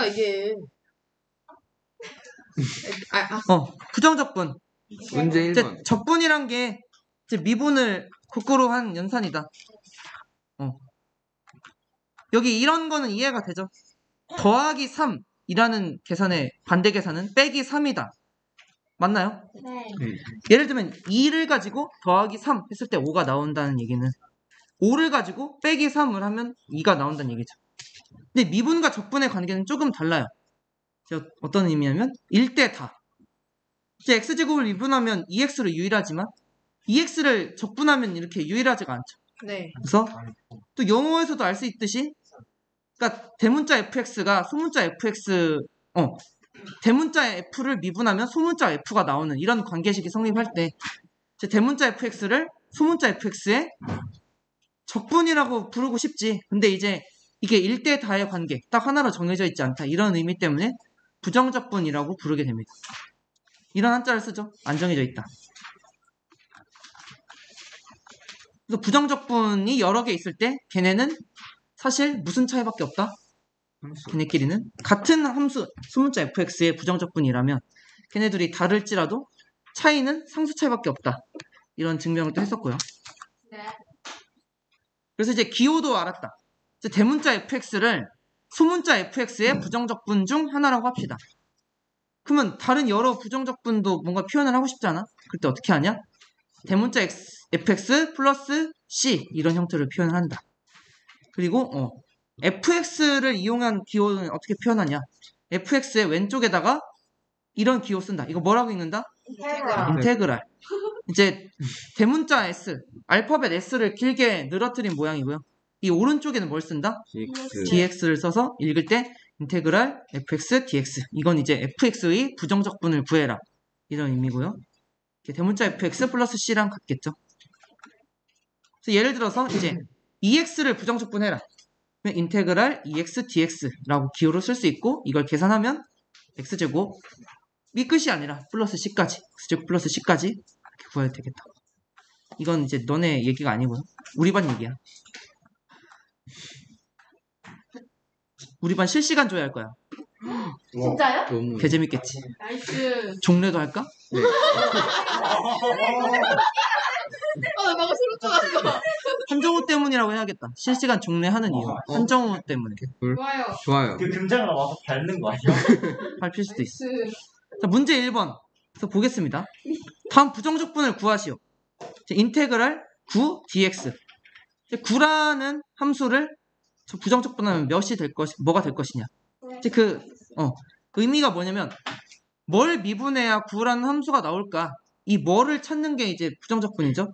뭐야 이게? 부정적분. 문제 이제 1번. 적분이란 게 이제 미분을 거꾸로 한 연산이다. 여기 이런 거는 이해가 되죠? 더하기 3이라는 계산의 반대 계산은 빼기 3이다. 맞나요? 네. 예를 들면 2를 가지고 더하기 3 했을 때 5가 나온다는 얘기는 5를 가지고 빼기 3을 하면 2가 나온다는 얘기죠. 근데 미분과 적분의 관계는 조금 달라요. 어떤 의미냐면 1대 다. 이제 x제곱을 미분하면 2x로 유일하지만 2x를 적분하면 이렇게 유일하지가 않죠. 네. 그래서 또 영어에서도 알 수 있듯이 그러니까 대문자 fx가 소문자 fx 대문자 f를 미분하면 소문자 f가 나오는 이런 관계식이 성립할 때 대문자 fx를 소문자 fx의 적분이라고 부르고 싶지. 근데 이제 이게 1대 다의 관계 딱 하나로 정해져 있지 않다. 이런 의미 때문에 부정적분이라고 부르게 됩니다. 이런 한자를 쓰죠. 안 정해져 있다. 그래서 부정적분이 여러 개 있을 때 걔네는 사실 무슨 차이밖에 없다? 걔네끼리는 같은 함수 소문자 fx의 부정적분이라면 걔네들이 다를지라도 차이는 상수 차이밖에 없다. 이런 증명을 또 했었고요. 네. 그래서 이제 기호도 알았다. 이제 대문자 fx를 소문자 fx의 부정적분 중 하나라고 합시다. 그러면 다른 여러 부정적분도 뭔가 표현을 하고 싶잖아. 그때 어떻게 하냐? 대문자 fx 플러스 c 이런 형태로 표현을 한다. 그리고 fx를 이용한 기호는 어떻게 표현하냐? fx의 왼쪽에다가 이런 기호 쓴다. 이거 뭐라고 읽는다? 인테그랄. 이제 대문자 s, 알파벳 s를 길게 늘어뜨린 모양이고요. 이 오른쪽에는 뭘 쓴다? dx를 써서 읽을 때 인테그랄 fx dx. 이건 이제 fx의 부정적분을 구해라. 이런 의미고요. 대문자 fx 플러스 c랑 같겠죠. 그래서 예를 들어서 이제 2x를 부정적분해라. 인테그랄 2x dx라고 기호로 쓸 수 있고 이걸 계산하면 x제곱 이 끝이 아니라 플러스 c까지 x제곱 플러스 c까지 이렇게 구해야 되겠다. 이건 이제 너네 얘기가 아니고요. 우리 반 얘기야. 우리 반 실시간 조회할 거야. 진짜요? 너무 개 재밌겠지. 나이스. 종례도 할까? 네. 나 방금 소름 돋았어. 한정우 때문이라고 해야겠다. 실시간 종례하는 이유. 한정우 때문에. 좋아요. 좋아요. 그 등장을 와서 밟는 거 아니야? 밟힐 수도 있어. 나이스. 자, 문제 1번. 그래서 보겠습니다. 다음 부정적분을 구하시오. 인테그랄 9 dx. 9라는 함수를 부정적분하면 몇이 될 것이, 뭐가 될 것이냐. 이제 그 의미가 뭐냐면 뭘 미분해야 9라는 함수가 나올까? 이 뭐를 찾는 게 이제 부정적분이죠.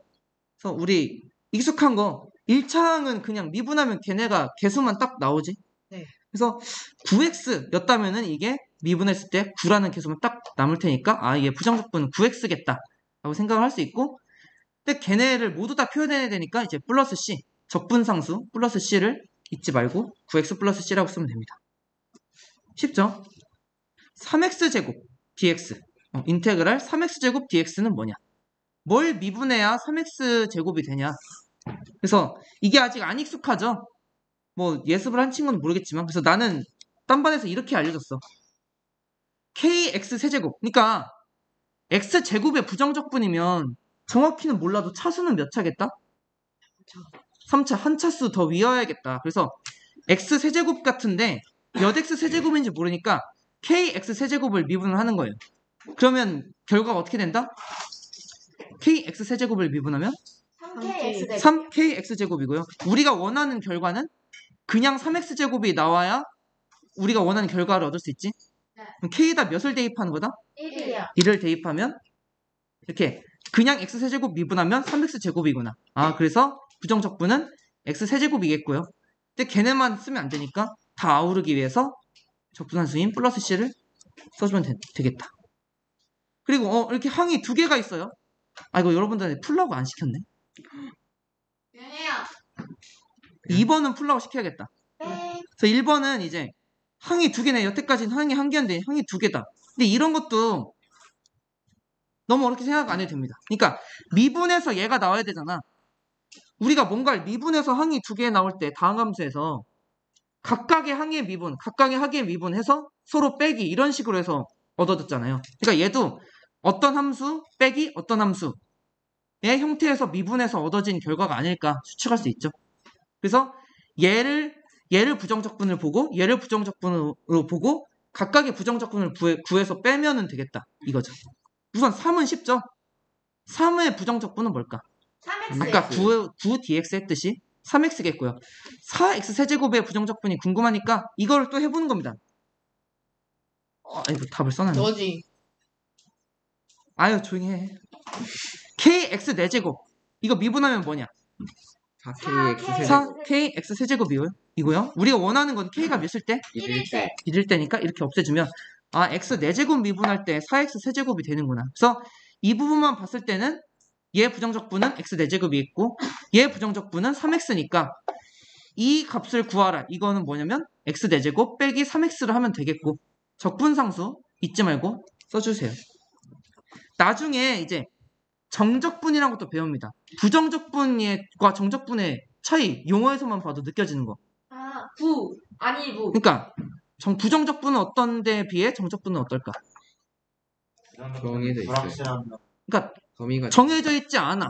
그래서 우리 익숙한 거 1차항은 그냥 미분하면 걔네가 개수만 딱 나오지. 네. 그래서 9x였다면은 이게 미분했을 때 9라는 개수만 딱 남을 테니까 얘 부정적분은 9x겠다 라고 생각을 할 수 있고, 근데 걔네를 모두 다 표현해야 되니까 이제 플러스 c 적분상수 플러스 c를 잊지 말고 9x 플러스 c라고 쓰면 됩니다. 쉽죠? 3x제곱 dx 인테그랄 3x제곱 dx는 뭐냐? 뭘 미분해야 3x제곱이 되냐? 그래서 이게 아직 안 익숙하죠? 뭐 예습을 한 친구는 모르겠지만, 그래서 나는 딴 반에서 이렇게 알려줬어. kx 세제곱. 그러니까 x제곱의 부정적분이면 정확히는 몰라도 차수는 몇 차겠다? 3차. 한 차수 더 위어야겠다. 그래서 x 세제곱 같은데 몇 x 세제곱인지 모르니까 kx 세제곱을 미분을 하는 거예요. 그러면 결과가 어떻게 된다? kx 세제곱을 미분하면 3kx제곱이고요. 우리가 원하는 결과는 그냥 3x제곱이 나와야 우리가 원하는 결과를 얻을 수 있지. 그럼 k에다 몇을 대입하는 거다? 1이요. 1을 대입하면 이렇게 그냥 x세제곱 미분하면 3x제곱이구나. 그래서 부정적분은 x세제곱이겠고요. 근데 걔네만 쓰면 안 되니까 다 아우르기 위해서 적분한수인 플러스 c를 써주면 되겠다. 그리고 이렇게 항이 두 개가 있어요. 이거 여러분들한테 풀라고 안 시켰네. 윤혜요. 2번은 풀라고 시켜야겠다. 네. 그래서 1번은 이제 항이 두 개네. 여태까지는 항이 한 개인데 항이 두 개다. 근데 이런 것도 너무 어렵게 생각 안 해도 됩니다. 그러니까 미분해서 얘가 나와야 되잖아. 우리가 뭔가를 미분해서 항이 두 개 나올 때 다항함수에서 각각의 항의 미분 해서 서로 빼기 이런 식으로 해서 얻어졌잖아요. 그러니까 얘도 어떤 함수 빼기 어떤 함수의 형태에서 미분해서 얻어진 결과가 아닐까 추측할 수 있죠. 그래서 얘를 부정적분을 보고 얘를 부정적분으로 보고 각각의 부정적분을 구해서 빼면은 되겠다 이거죠. 우선 3은 쉽죠. 3의 부정적분은 뭘까? 3x. 아까 9dx 했듯이 3x겠고요. 4x 세제곱의 부정적분이 궁금하니까 이걸 또 해보는 겁니다. 이거 답을 써놨네. 너지. 아유 조용히 해. kx 4제곱 이거 미분하면 뭐냐? 4kx 4kx 세제곱이고요. 우리가 원하는 건 k가 몇일 때? 1일 때. 1일 때니까 이렇게 없애주면 x 4제곱 미분할 때 4x 세제곱이 되는구나. 그래서 이 부분만 봤을 때는 얘 부정적분은 x 4제곱이 있고 얘 부정적분은 3x니까 이 값을 구하라. 이거는 뭐냐면 x 4제곱 빼기 3x를 하면 되겠고 적분상수 잊지 말고 써주세요. 나중에 이제 정적분이라는 것도 배웁니다. 부정적분과 정적분의 차이 용어에서만 봐도 느껴지는 거. 부. 아니, 부. 그러니까 부정적분은 어떤 데에 비해 정적분은 어떨까? 정해져 있어요. 불확실한 그러니까 범위가 정해져 있지 않아.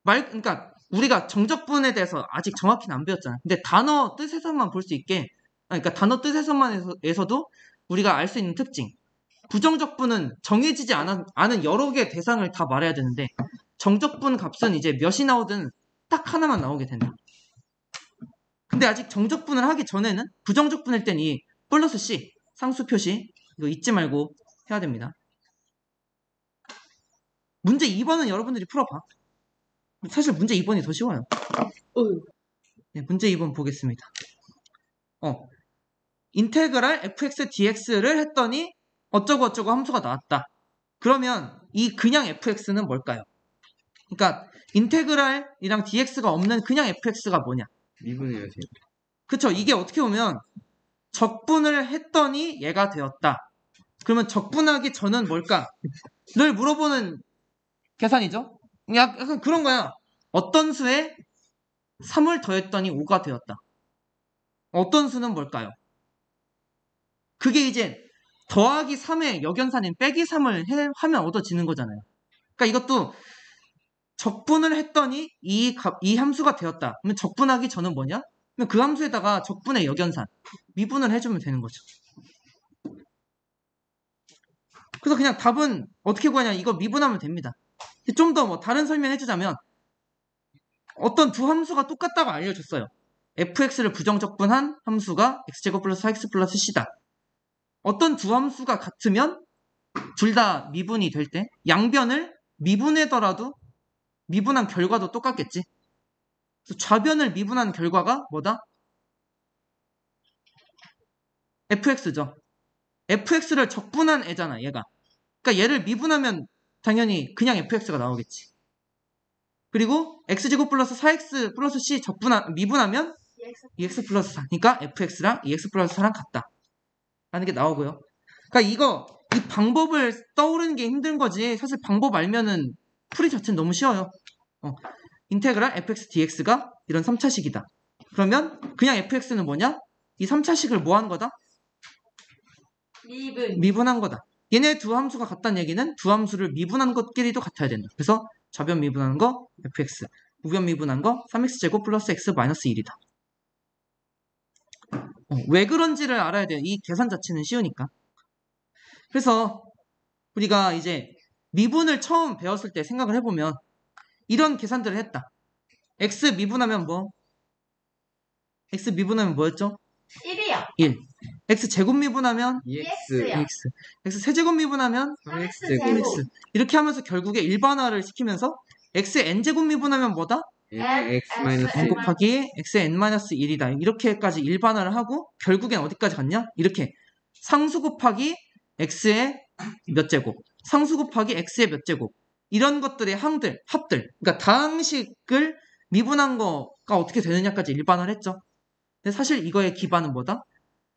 그러니까 우리가 정적분에 대해서 아직 정확히는 안 배웠잖아. 근데 단어 뜻에서만 볼 수 있게, 그러니까 단어 뜻에서만에서도 우리가 알 수 있는 특징. 부정적분은 정해지지 않은 여러 개의 대상을 다 말해야 되는데 정적분 값은 이제 몇이 나오든 딱 하나만 나오게 된다. 근데 아직 정적분을 하기 전에는 부정적분일 땐 이 플러스 C 상수 표시 이거 잊지 말고 해야 됩니다. 문제 2번은 여러분들이 풀어봐. 사실 문제 2번이 더 쉬워요. 네, 문제 2번 보겠습니다. 인테그랄 fx dx를 했더니 어쩌고 함수가 나왔다. 그러면 이 그냥 fx는 뭘까요? 그러니까 인테그랄이랑 dx가 없는 그냥 fx가 뭐냐? 미분해야지. 그쵸? 이게 어떻게 보면 적분을 했더니 얘가 되었다. 그러면 적분하기 전은 뭘까? 를 물어보는 계산이죠? 약간 그런 거야. 어떤 수에 3을 더했더니 5가 되었다. 어떤 수는 뭘까요? 그게 이제 더하기 3의 역연산인 빼기 3을 하면 얻어지는 거잖아요. 그러니까 이것도 적분을 했더니 이 함수가 되었다. 그러면 적분하기 전은 뭐냐? 그럼 그 함수에다가 적분의 역연산, 미분을 해주면 되는 거죠. 그래서 그냥 답은 어떻게 구하냐? 이거 미분하면 됩니다. 좀 더 다른 설명해주자면 어떤 두 함수가 똑같다고 알려줬어요. fx를 부정적분한 함수가 x제곱 플러스 4x 플러스 c다. 어떤 두 함수가 같으면 둘 다 미분이 될 때 양변을 미분하더라도 미분한 결과도 똑같겠지. 그래서 좌변을 미분한 결과가 뭐다? fx죠. fx를 적분한 애잖아, 얘가. 그러니까 얘를 미분하면 당연히 그냥 fx가 나오겠지. 그리고 x제곱 플러스 4x 플러스 c 미분하면 2x 플러스 4. 그러니까 fx랑 2x 플러스 4랑 같다. 라는 게 나오고요. 그러니까 이 방법을 떠오르는 게 힘든 거지. 사실 방법 알면은 풀이 자체는 너무 쉬워요. 인테그랄 fx dx가 이런 3차식이다. 그러면 그냥 fx는 뭐냐? 이 3차식을 뭐 한 거다? 미분한 거다. 얘네 두 함수가 같다는 얘기는 두 함수를 미분한 것끼리도 같아야 된다. 그래서 좌변 미분한 거 fx, 우변 미분한 거 3x제곱 플러스 x 마이너스 1이다. 왜 그런지를 알아야 돼요. 이 계산 자체는 쉬우니까. 그래서 우리가 이제 미분을 처음 배웠을 때 생각을 해보면 이런 계산들을 했다. x 미분하면 뭐? x 미분하면 뭐였죠? 1이요. 1. x 제곱 미분하면 2x, x. x 세제곱 미분하면 3x, 3x. 이렇게 하면서 결국에 일반화를 시키면서 x n제곱 미분하면 뭐다? x 마이너스 n 곱하기 x n-1이다. 이렇게까지 일반화를 하고 결국엔 어디까지 갔냐? 이렇게 상수 곱하기 x의 몇 제곱, 상수 곱하기 x의 몇 제곱 이런 것들의 합들, 그러니까 다항식을 미분한 거가 어떻게 되느냐까지 일반화를 했죠. 근데 사실 이거의 기반은 뭐다?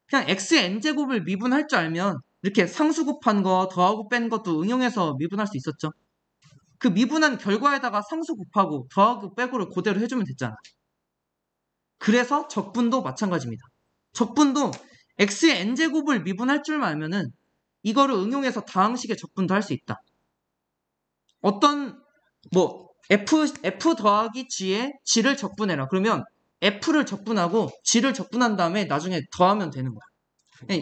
그냥 x의 n제곱을 미분할 줄 알면 이렇게 상수 곱한 거 더하고 뺀 것도 응용해서 미분할 수 있었죠. 그 미분한 결과에다가 상수 곱하고 더하고 빼고를 그대로 해주면 됐잖아. 그래서 적분도 마찬가지입니다. 적분도 x의 n제곱을 미분할 줄만 알면은 이거를 응용해서 다항식의 적분도 할 수 있다. 어떤 뭐 f 더하기 g에 g를 적분해라. 그러면 f를 적분하고 g를 적분한 다음에 나중에 더하면 되는 거야.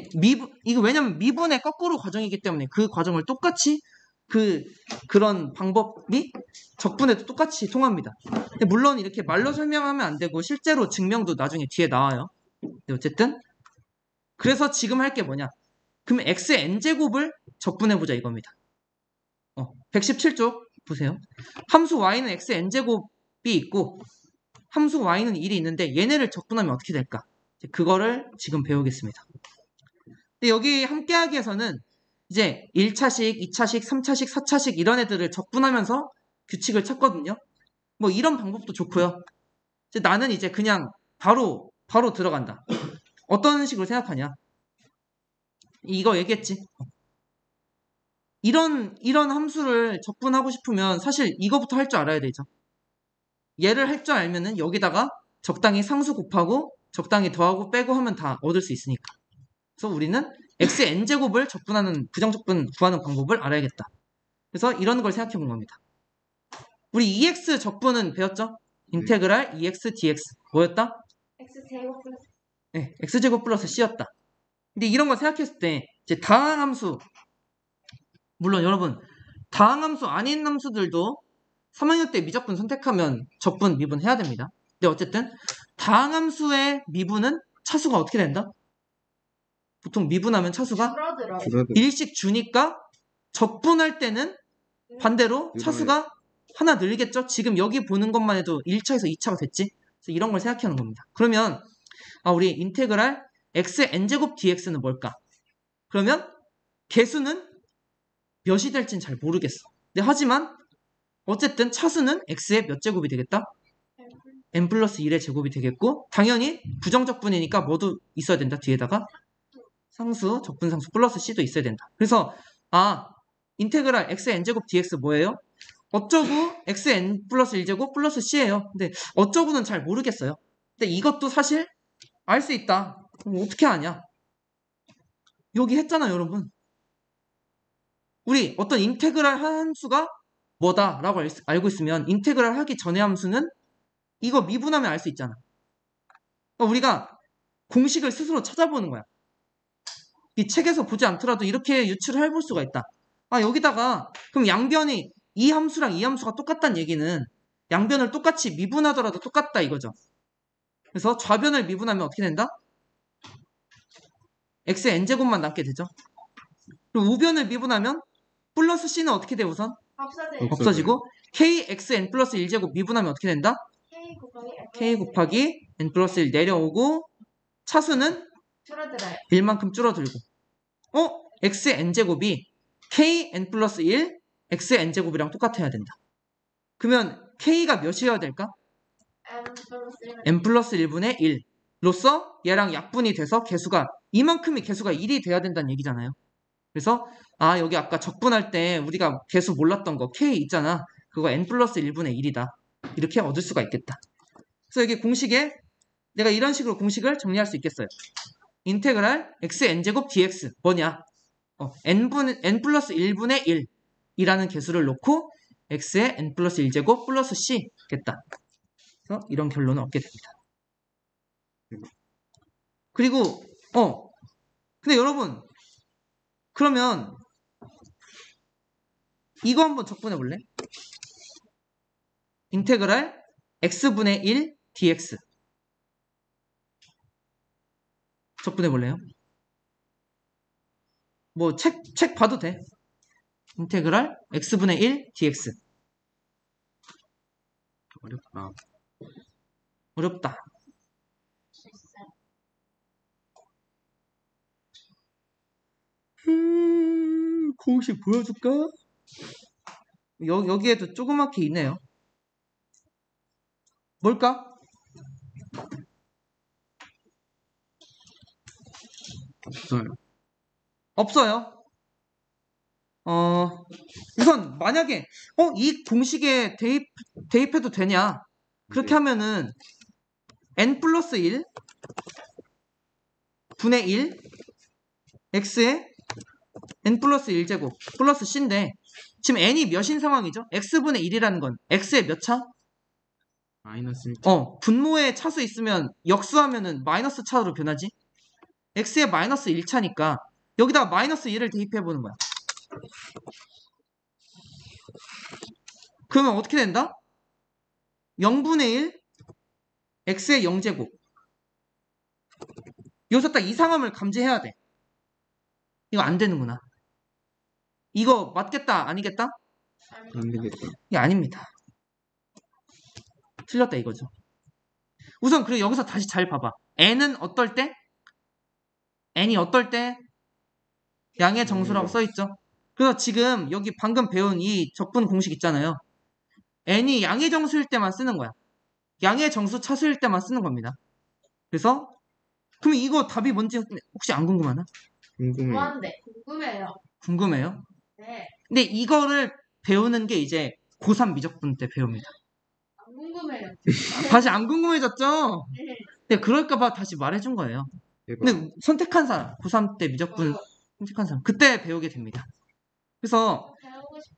이거 왜냐면 미분의 거꾸로 과정이기 때문에 그 과정을 똑같이 그런 방법이 적분에도 똑같이 통합니다. 근데 물론 이렇게 말로 설명하면 안 되고 실제로 증명도 나중에 뒤에 나와요. 근데 어쨌든 그래서 지금 할 게 뭐냐? 그럼 x의 n제곱을 적분해보자 이겁니다. 117쪽 보세요. 함수 y는 x의 n제곱이 있고 함수 y는 1이 있는데 얘네를 적분하면 어떻게 될까? 그거를 지금 배우겠습니다. 근데 여기 함께하기에서는 이제 1차식, 2차식, 3차식, 4차식 이런 애들을 적분하면서 규칙을 찾거든요. 뭐 이런 방법도 좋고요. 이제 나는 이제 그냥 바로 들어간다. 어떤 식으로 생각하냐? 이거 얘기했지. 이런 함수를 적분하고 싶으면 사실 이거부터 할 줄 알아야 되죠. 얘를 할 줄 알면은 여기다가 적당히 상수 곱하고 적당히 더하고 빼고 하면 다 얻을 수 있으니까. 그래서 우리는 x의 n제곱을 적분하는 부정적분 구하는 방법을 알아야겠다. 그래서 이런 걸 생각해 본 겁니다. 우리 2x 적분은 배웠죠? 인테그랄 2x dx 뭐였다? x제곱 플러스 네, x제곱 플러스 c였다. 근데 이런 걸 생각했을 때 이제 다항함수 물론 여러분 다항함수 아닌 함수들도 3학년 때 미적분 선택하면 적분 미분 해야 됩니다. 근데 어쨌든 다항함수의 미분은 차수가 어떻게 된다? 보통 미분하면 차수가 줄어들어. 줄어들. 일씩 주니까 적분할 때는 반대로 차수가 하나 늘겠죠? 지금 여기 보는 것만 해도 1차에서 2차가 됐지? 그래서 이런 걸 생각하는 겁니다. 그러면 우리 인테그랄 x n제곱 dx는 뭘까? 그러면 개수는 몇이 될지는 잘 모르겠어. 근데 하지만 어쨌든 차수는 x의 몇 제곱이 되겠다? n 플러스 1의 제곱이 되겠고 당연히 부정적분이니까 뭐도 있어야 된다. 뒤에다가 상수, 적분상수 플러스 c도 있어야 된다. 그래서 인테그랄 x n제곱 dx 뭐예요? 어쩌고 x n 플러스 1제곱 플러스 c예요. 근데 어쩌고는 잘 모르겠어요. 근데 이것도 사실 알 수 있다. 그럼 어떻게 아냐? 여기 했잖아요, 여러분. 우리 어떤 인테그랄 함수가 뭐다라고 알고 있으면 인테그랄 하기 전의 함수는 이거 미분하면 알 수 있잖아. 그러니까 우리가 공식을 스스로 찾아보는 거야. 이 책에서 보지 않더라도 이렇게 유출을 해볼 수가 있다. 여기다가 그럼 양변이 이 함수랑 이 함수가 똑같다는 얘기는 양변을 똑같이 미분하더라도 똑같다 이거죠. 그래서 좌변을 미분하면 어떻게 된다? x의 n제곱만 남게 되죠. 그리고 우변을 미분하면 플러스 c는 어떻게 돼 우선? 없어지고 kxn 플러스 1제곱 미분하면 어떻게 된다? k 곱하기 n 플러스 1 내려오고 차수는 줄어들어요. 1만큼 줄어들고 x의 n제곱이 kn 플러스 1 x의 n제곱이랑 똑같아야 된다. 그러면 k가 몇이어야 될까? n 플러스 1분의 1로서 얘랑 약분이 돼서 개수가 이만큼이 개수가 1이 돼야 된다는 얘기잖아요. 그래서 여기 아까 적분할 때 우리가 개수 몰랐던 거 k 있잖아. 그거 n 플러스 1분의 1이다. 이렇게 얻을 수가 있겠다. 그래서 여기 공식에 내가 이런 식으로 공식을 정리할 수 있겠어요. 인테그랄 x n제곱 dx 뭐냐? n 플러스 1분의 1이라는 개수를 놓고 x의 n 플러스 1제곱 플러스 c겠다. 그래서 이런 결론을 얻게 됩니다. 그리고 근데 여러분 그러면 이거 한번 적분해 볼래? 인테그랄 x분의 1 dx 적분해 볼래요? 뭐 책 봐도 돼. 인테그랄 x분의 1 dx 어렵다. 공식 보여줄까? 여기에도 조그맣게 있네요. 뭘까? 없어요. 우선 만약에 이 공식에 대입해도 되냐? 그렇게 하면은 n 플러스 1 분의 1 x에 n 플러스 1제곱 플러스 c인데 지금 n이 몇인 상황이죠? x분의 1이라는 건 x의 몇 차? 마이너스 1. 분모에 차수 있으면 역수하면은 마이너스 차로 변하지? x의 마이너스 1차니까 여기다가 마이너스 1을 대입해보는 거야. 그러면 어떻게 된다? 0분의 1 x의 0제곱. 여기서 딱 이상함을 감지해야 돼. 이거 안 되는구나. 이거 맞겠다 아니겠다? 안 되겠다. 이게 아닙니다. 틀렸다 이거죠. 우선 그리고 여기서 다시 잘 봐봐. n은 어떨 때? n이 어떨 때? 양의 정수라고 써있죠. 그래서 지금 여기 방금 배운 이 적분 공식 있잖아요. n이 양의 정수일 때만 쓰는 거야. 양의 정수 차수일 때만 쓰는 겁니다. 그래서 그럼 이거 답이 뭔지 혹시 안 궁금하나? 궁금해. 뭐한데? 궁금해요. 궁금해요? 네. 근데 이거를 배우는 게 이제 고3 미적분 때 배웁니다. 안 궁금해요. 다시 안 궁금해졌죠? 네. 근데 그럴까봐 다시 말해준 거예요. 대박. 근데 선택한 사람, 고3 때 미적분 선택한 사람, 그때 배우게 됩니다. 그래서 배우고 싶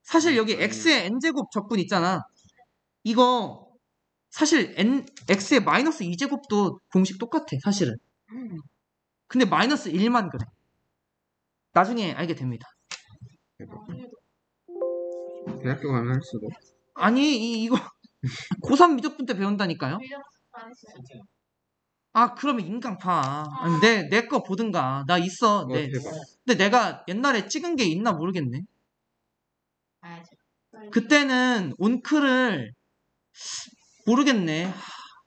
사실 여기 x의 n제곱 적분 있잖아. 이거 사실 x의 마이너스 2제곱도 공식 똑같아, 사실은. 근데 마이너스 1만 그래. 나중에 알게 됩니다. 대박. 대학교 가면 할 수도. 아니, 이거 고3 미적분 때 배운다니까요? 미적 안 했어요. 아, 그러면 인강 봐. 아니, 내 거 보든가. 나 있어. 네. 대박. 근데 내가 옛날에 찍은 게 있나 모르겠네. 봐야죠. 그때는 온크를 모르겠네.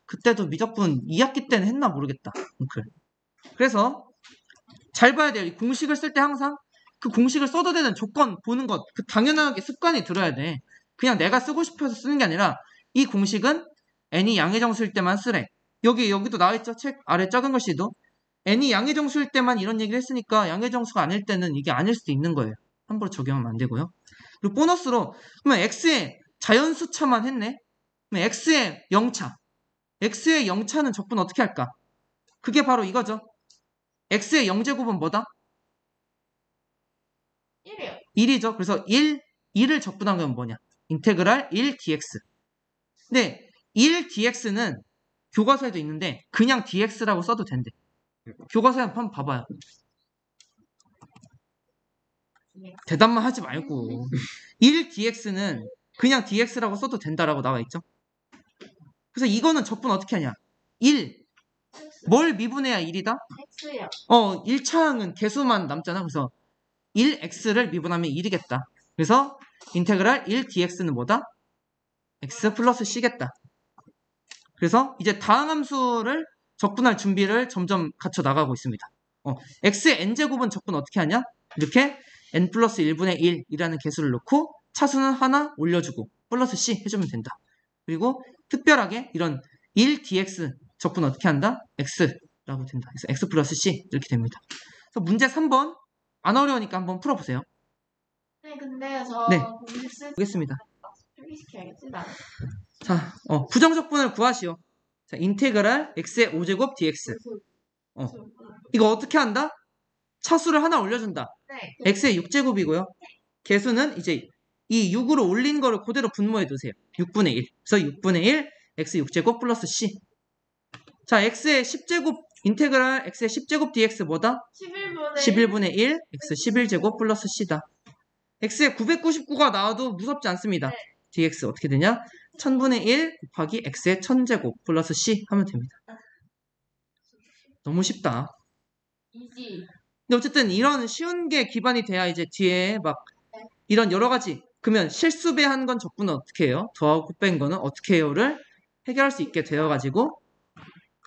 그때도 미적분 2학기 때는 했나 모르겠다. 온클. 그래서 잘 봐야 돼요. 이 공식을 쓸 때 항상 그 공식을 써도 되는 조건 보는 것, 그 당연하게 습관이 들어야 돼. 그냥 내가 쓰고 싶어서 쓰는 게 아니라 이 공식은 n이 양의 정수일 때만 쓰래. 여기도 나와있죠? 책 아래 작은 글씨도. n이 양의 정수일 때만 이런 얘기를 했으니까 양의 정수가 아닐 때는 이게 아닐 수도 있는 거예요. 함부로 적용하면 안 되고요. 그리고 보너스로 그러면 x의 자연수차만 했네. 그러면 x의 0차. x의 0차는 적분 어떻게 할까? 그게 바로 이거죠. x의 0제곱은 뭐다? 1이요. 1이죠. 그래서 1을 적분한 건 뭐냐? 인테그랄 1dx. 근데 1dx는 교과서에도 있는데 그냥 dx라고 써도 된대. 교과서에 한번 봐봐요. 대답만 하지 말고 1dx는 그냥 dx라고 써도 된다라고 나와 있죠. 그래서 이거는 적분 어떻게 하냐? 1. 뭘 미분해야 1이다? X요. 1차항은 개수만 남잖아. 그래서 1x를 미분하면 1이겠다. 그래서 인테그랄 1dx는 뭐다? x 플러스 c겠다. 그래서 이제 다음 함수를 적분할 준비를 점점 갖춰 나가고 있습니다. x의 n제곱은 적분 어떻게 하냐? 이렇게 n 플러스 1분의 1이라는 개수를 넣고 차수는 하나 올려주고 플러스 c 해주면 된다. 그리고 특별하게 이런 1dx 적분 어떻게 한다? x라고 된다. 그래서 x 플러스 c 이렇게 됩니다. 그래서 문제 3번 안 어려우니까 한번 풀어보세요. 네, 근데 저 네. 공식 쓸 보겠습니다. 필기시켜야겠지, 나. 자, 부정적분을 구하시오. 자, 인테그랄 x의 5제곱 dx. 이거 어떻게 한다? 차수를 하나 올려준다. 네. x의 6제곱이고요. 개수는 이제 이 6으로 올린 거를 그대로 분모해 두세요. 6분의 1. 그래서 6분의 1 x 6제곱 플러스 c. 자, x의 10제곱 인테그랄 x의 10제곱 dx 뭐다? 11분의 1 x 11제곱 플러스 c다. x의 999가 나와도 무섭지 않습니다. 네. dx 어떻게 되냐? 1000분의 1 곱하기 x의 1000제곱 플러스 c 하면 됩니다. 너무 쉽다. 이지. 근데 어쨌든 이런 쉬운 게 기반이 돼야 이제 뒤에 막 이런 여러 가지 그러면 실수배한 건 적분은 어떻게 해요? 더하고 곱뺀 거는 어떻게 해요를 해결할 수 있게 되어가지고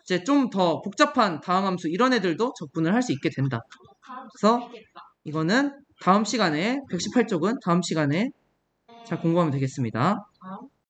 이제 좀 더 복잡한 다항함수 이런 애들도 적분을 할 수 있게 된다. 그래서 이거는 다음 시간에 118쪽은 다음 시간에 잘 공부하면 되겠습니다. 다음.